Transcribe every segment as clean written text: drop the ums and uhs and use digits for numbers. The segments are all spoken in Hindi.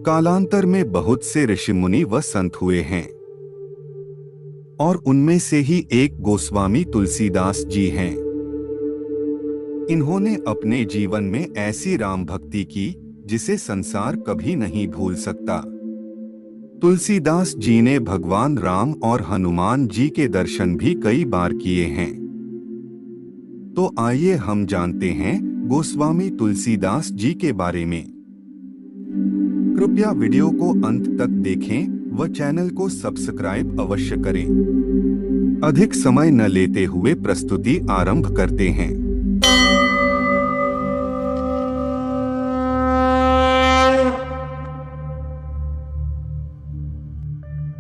कालांतर में बहुत से ऋषि मुनि व संत हुए हैं और उनमें से ही एक गोस्वामी तुलसीदास जी हैं। इन्होंने अपने जीवन में ऐसी राम भक्ति की जिसे संसार कभी नहीं भूल सकता। तुलसीदास जी ने भगवान राम और हनुमान जी के दर्शन भी कई बार किए हैं। तो आइए हम जानते हैं गोस्वामी तुलसीदास जी के बारे में। कृपया वीडियो को अंत तक देखें व चैनल को सब्सक्राइब अवश्य करें। अधिक समय न लेते हुए प्रस्तुति आरंभ करते हैं।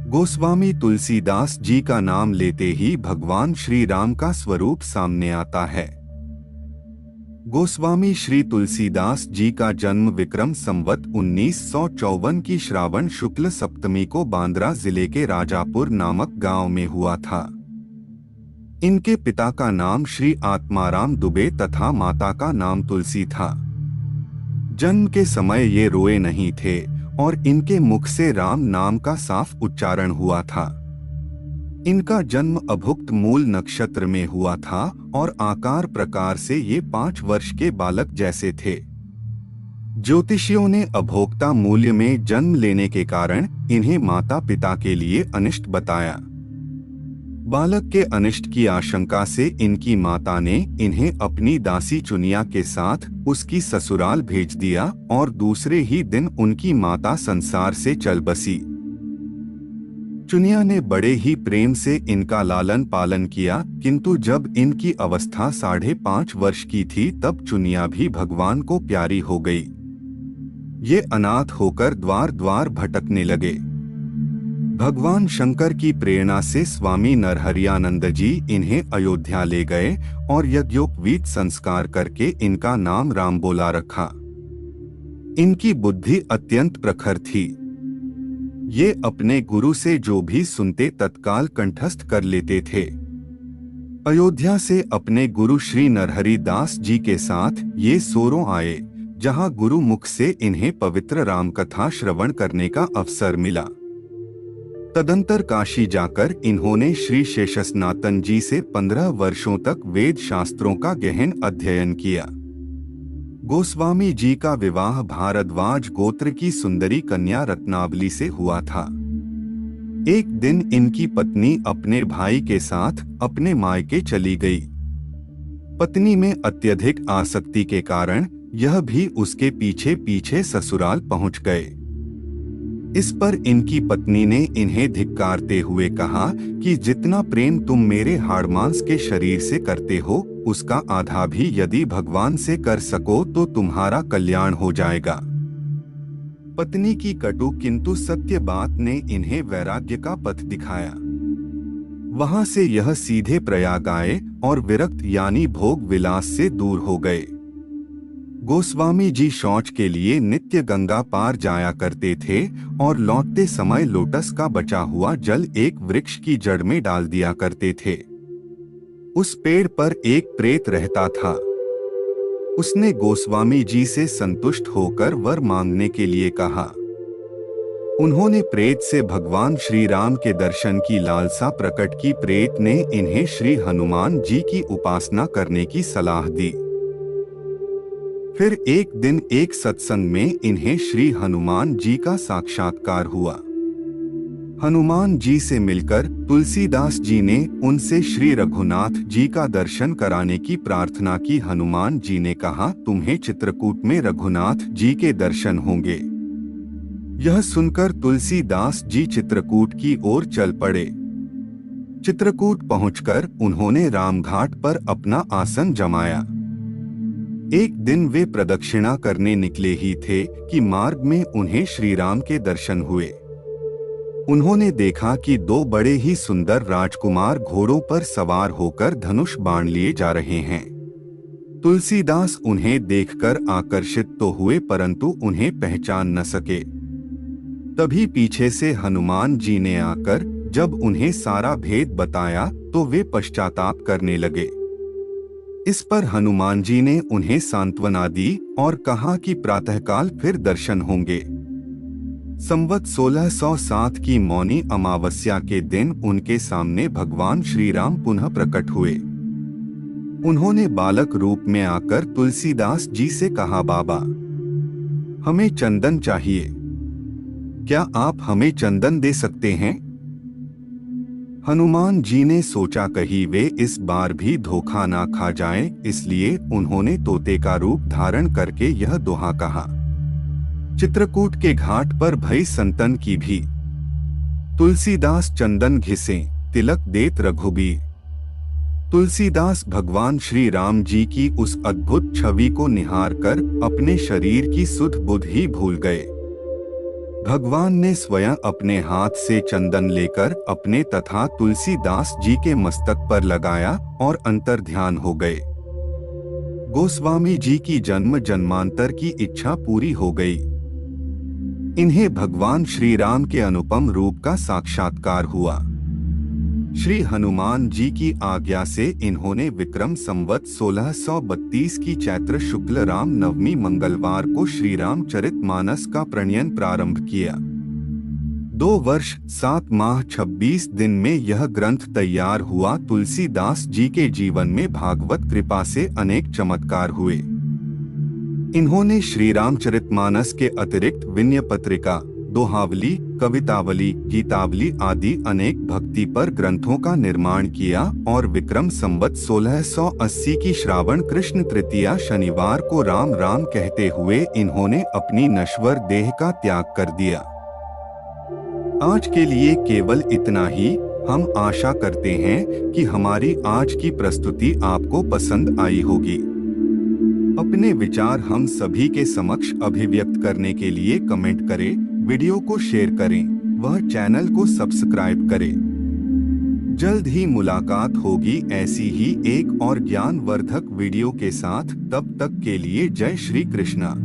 गोस्वामी तुलसीदास जी का नाम लेते ही भगवान श्री राम का स्वरूप सामने आता है। गोस्वामी श्री तुलसीदास जी का जन्म विक्रम संवत 1954 की श्रावण शुक्ल सप्तमी को बांद्रा जिले के राजापुर नामक गांव में हुआ था। इनके पिता का नाम श्री आत्माराम दुबे तथा माता का नाम तुलसी था। जन्म के समय ये रोए नहीं थे और इनके मुख से राम नाम का साफ उच्चारण हुआ था। इनका जन्म अभुक्त मूल नक्षत्र में हुआ था और आकार प्रकार से ये 5 वर्ष के बालक जैसे थे। ज्योतिषियों ने अभोक्ता मूल्य में जन्म लेने के कारण इन्हें माता पिता के लिए अनिष्ट बताया। बालक के अनिष्ट की आशंका से इनकी माता ने इन्हें अपनी दासी चुनिया के साथ उसकी ससुराल भेज दिया और दूसरे ही दिन उनकी माता संसार से चल बसी। चुनिया ने बड़े ही प्रेम से इनका लालन पालन किया, किंतु जब इनकी अवस्था 5.5 वर्ष की थी तब चुनिया भी भगवान को प्यारी हो गई। ये अनाथ होकर द्वार द्वार भटकने लगे। भगवान शंकर की प्रेरणा से स्वामी नरहरियानंद जी इन्हें अयोध्या ले गए और यज्ञोपवीत संस्कार करके इनका नाम राम बोला रखा। इनकी बुद्धि अत्यंत प्रखर थी। ये अपने गुरु से जो भी सुनते तत्काल कंठस्थ कर लेते थे। अयोध्या से अपने गुरु श्री नरहरि दास जी के साथ ये सोरों आए, जहां गुरु मुख से इन्हें पवित्र राम कथा श्रवण करने का अवसर मिला। तदंतर काशी जाकर इन्होंने श्री शेषस्नातन जी से 15 वर्षों तक वेद शास्त्रों का गहन अध्ययन किया। गोस्वामी जी का विवाह भारद्वाज गोत्र की सुंदरी कन्या रत्नावली से हुआ था। एक दिन इनकी पत्नी अपने भाई के साथ अपने मायके चली गई। पत्नी में अत्यधिक आसक्ति के कारण यह भी उसके पीछे पीछे ससुराल पहुंच गए। इस पर इनकी पत्नी ने इन्हें धिक्कारते हुए कहा कि जितना प्रेम तुम मेरे हाड़ मांस के शरीर से करते हो, उसका आधा भी यदि भगवान से कर सको तो तुम्हारा कल्याण हो जाएगा। पत्नी की कटु किंतु सत्य बात ने इन्हें वैराग्य का पथ दिखाया। वहां से यह सीधे प्रयाग आए और विरक्त यानी भोग विलास से दूर हो गए। गोस्वामी जी शौच के लिए नित्य गंगा पार जाया करते थे और लौटते समय लोटस का बचा हुआ जल एक वृक्ष की जड़ में डाल दिया करते थे। उस पेड़ पर एक प्रेत रहता था। उसने गोस्वामी जी से संतुष्ट होकर वर मांगने के लिए कहा। उन्होंने प्रेत से भगवान श्री राम के दर्शन की लालसा प्रकट की। प्रेत ने इन्हें श्री हनुमान जी की उपासना करने की सलाह दी। फिर एक दिन एक सत्संग में इन्हें श्री हनुमान जी का साक्षात्कार हुआ। हनुमान जी से मिलकर तुलसीदास जी ने उनसे श्री रघुनाथ जी का दर्शन कराने की प्रार्थना की। हनुमान जी ने कहा, तुम्हें चित्रकूट में रघुनाथ जी के दर्शन होंगे। यह सुनकर तुलसीदास जी चित्रकूट की ओर चल पड़े। चित्रकूट पहुंचकर उन्होंने रामघाट पर अपना आसन जमाया। एक दिन वे प्रदक्षिणा करने निकले ही थे कि मार्ग में उन्हें श्री राम के दर्शन हुए। उन्होंने देखा कि 2 बड़े ही सुंदर राजकुमार घोड़ों पर सवार होकर धनुष बाण लिए जा रहे हैं। तुलसीदास उन्हें देखकर आकर्षित तो हुए परंतु उन्हें पहचान न सके। तभी पीछे से हनुमान जी ने आकर जब उन्हें सारा भेद बताया तो वे पश्चाताप करने लगे। इस पर हनुमान जी ने उन्हें सांत्वना दी और कहा कि प्रातःकाल फिर दर्शन होंगे। संवत 1607 की मौनी अमावस्या के दिन उनके सामने भगवान श्री राम पुनः प्रकट हुए। उन्होंने बालक रूप में आकर तुलसीदास जी से कहा, बाबा, हमें चंदन चाहिए, क्या आप हमें चंदन दे सकते हैं? हनुमान जी ने सोचा कहीं वे इस बार भी धोखा ना खा जाएं, इसलिए उन्होंने तोते का रूप धारण करके यह दोहा कहा। चित्रकूट के घाट पर भई संतन की भी, तुलसीदास चंदन घिसे, तिलक देत रघुबीर। तुलसीदास भगवान श्री राम जी की उस अद्भुत छवि को निहार कर अपने शरीर की सुध बुध ही भूल गए। भगवान ने स्वयं अपने हाथ से चंदन लेकर अपने तथा तुलसीदास जी के मस्तक पर लगाया और अंतर ध्यान हो गए। गोस्वामी जी की जन्म जन्मांतर की इच्छा पूरी हो गई। इन्हें भगवान श्री राम के अनुपम रूप का साक्षात्कार हुआ। श्री हनुमान जी की आज्ञा से इन्होंने विक्रम संवत 1632 की चैत्र शुक्ल राम नवमी मंगलवार को श्री रामचरितमानस का प्रणयन प्रारंभ किया। 2 वर्ष 7 माह 26 दिन में यह ग्रंथ तैयार हुआ। तुलसीदास जी के जीवन में भागवत कृपा से अनेक चमत्कार हुए। इन्होंने श्री रामचरितमानस के अतिरिक्त विनय पत्रिका, दोहावली, कवितावली, गीतावली आदि अनेक भक्ति पर ग्रंथों का निर्माण किया और विक्रम संवत 1680 की श्रावण कृष्ण तृतीया शनिवार को राम राम कहते हुए इन्होंने अपनी नश्वर देह का त्याग कर दिया। आज के लिए केवल इतना ही। हम आशा करते हैं कि हमारी आज की प्रस्तुति आपको पसंद आई होगी। अपने विचार हम सभी के समक्ष अभिव्यक्त करने के लिए कमेंट करें, वीडियो को शेयर करें, वह चैनल को सब्सक्राइब करें। जल्द ही मुलाकात होगी ऐसी ही एक और ज्ञानवर्धक वीडियो के साथ। तब तक के लिए जय श्री कृष्णा।